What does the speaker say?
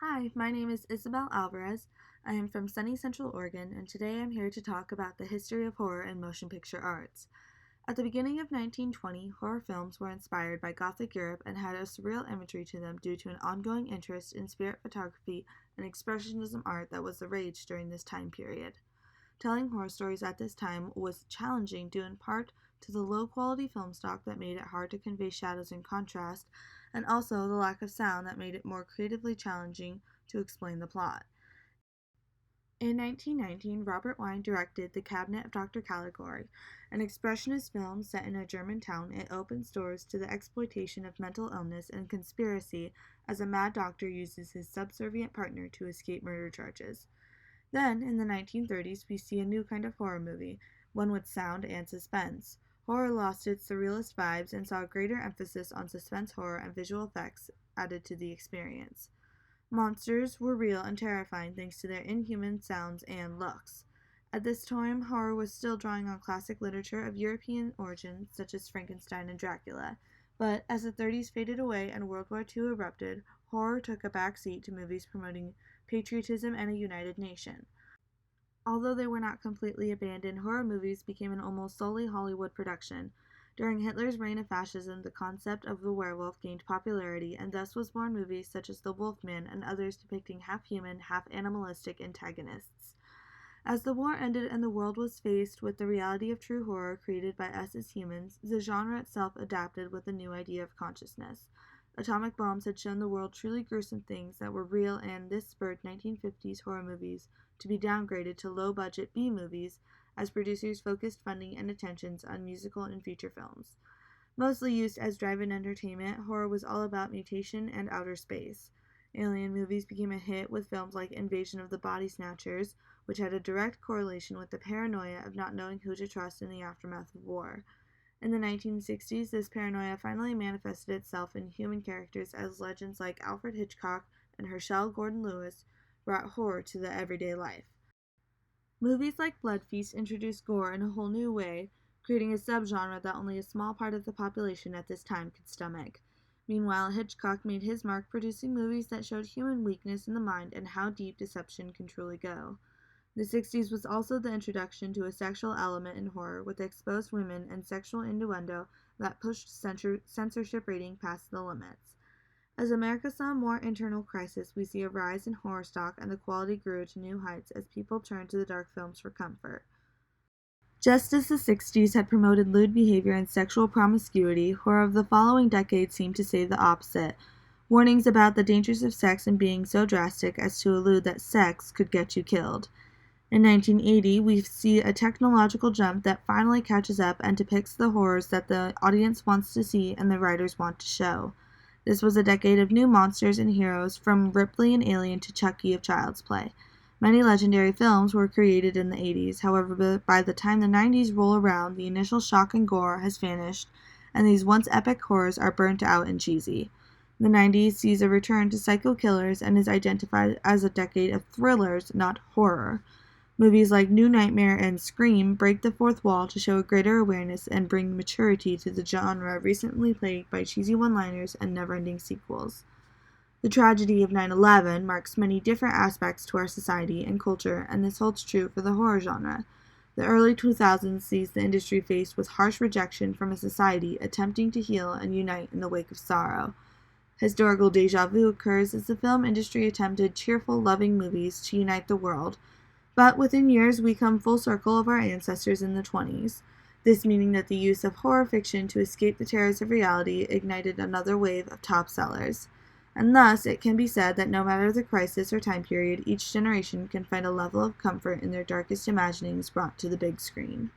Hi, my name is Isabel Alvarez. I am from sunny Central Oregon, and today I'm here to talk about the history of horror and motion picture arts. At the beginning of 1920, horror films were inspired by Gothic Europe and had a surreal imagery to them due to an ongoing interest in spirit photography and expressionism art that was the rage during this time period. Telling horror stories at this time was challenging due in part to the low quality film stock that made it hard to convey shadows and contrast, and also the lack of sound that made it more creatively challenging to explain the plot. In 1919, Robert Wine directed The Cabinet of Dr. Caligari, an expressionist film set in a German town. It opens doors to the exploitation of mental illness and conspiracy as a mad doctor uses his subservient partner to escape murder charges. Then, in the 1930s, we see a new kind of horror movie, one with sound and suspense. Horror lost its surrealist vibes and saw a greater emphasis on suspense horror and visual effects added to the experience. Monsters were real and terrifying thanks to their inhuman sounds and looks. At this time, horror was still drawing on classic literature of European origin, such as Frankenstein and Dracula. But as the 30s faded away and World War II erupted, horror took a back seat to movies promoting patriotism and a united nation. Although they were not completely abandoned, horror movies became an almost solely Hollywood production. During Hitler's reign of fascism, the concept of the werewolf gained popularity, and thus was born movies such as The Wolfman and others depicting half-human, half-animalistic antagonists. As the war ended and the world was faced with the reality of true horror created by us as humans, the genre itself adapted with a new idea of consciousness. Atomic bombs had shown the world truly gruesome things that were real, and this spurred 1950s horror movies to be downgraded to low-budget B-movies as producers focused funding and attentions on musical and feature films. Mostly used as drive-in entertainment, horror was all about mutation and outer space. Alien movies became a hit with films like Invasion of the Body Snatchers, which had a direct correlation with the paranoia of not knowing who to trust in the aftermath of war. In the 1960s, this paranoia finally manifested itself in human characters as legends like Alfred Hitchcock and Herschel Gordon Lewis brought horror to the everyday life. Movies like Blood Feast introduced gore in a whole new way, creating a subgenre that only a small part of the population at this time could stomach. Meanwhile, Hitchcock made his mark producing movies that showed human weakness in the mind and how deep deception can truly go. The 60s was also the introduction to a sexual element in horror with exposed women and sexual innuendo that pushed censorship rating past the limits. As America saw more internal crisis, we see a rise in horror stock and the quality grew to new heights as people turned to the dark films for comfort. Just as the 60s had promoted lewd behavior and sexual promiscuity, horror of the following decade seemed to say the opposite. Warnings about the dangers of sex and being so drastic as to allude that sex could get you killed. In 1980, we see a technological jump that finally catches up and depicts the horrors that the audience wants to see and the writers want to show. This was a decade of new monsters and heroes, from Ripley and Alien to Chucky of Child's Play. Many legendary films were created in the 80s, however, by the time the 90s roll around, the initial shock and gore has vanished, and these once epic horrors are burnt out and cheesy. The 90s sees a return to psycho killers and is identified as a decade of thrillers, not horror. Movies like New Nightmare and Scream break the fourth wall to show a greater awareness and bring maturity to the genre recently plagued by cheesy one-liners and never-ending sequels. The tragedy of 9/11 marks many different aspects to our society and culture, and this holds true for the horror genre. The early 2000s sees the industry faced with harsh rejection from a society attempting to heal and unite in the wake of sorrow. Historical déjà vu occurs as the film industry attempted cheerful, loving movies to unite the world, but within years we come full circle of our ancestors in the 20s, this meaning that the use of horror fiction to escape the terrors of reality ignited another wave of top sellers. And thus, it can be said that no matter the crisis or time period, each generation can find a level of comfort in their darkest imaginings brought to the big screen.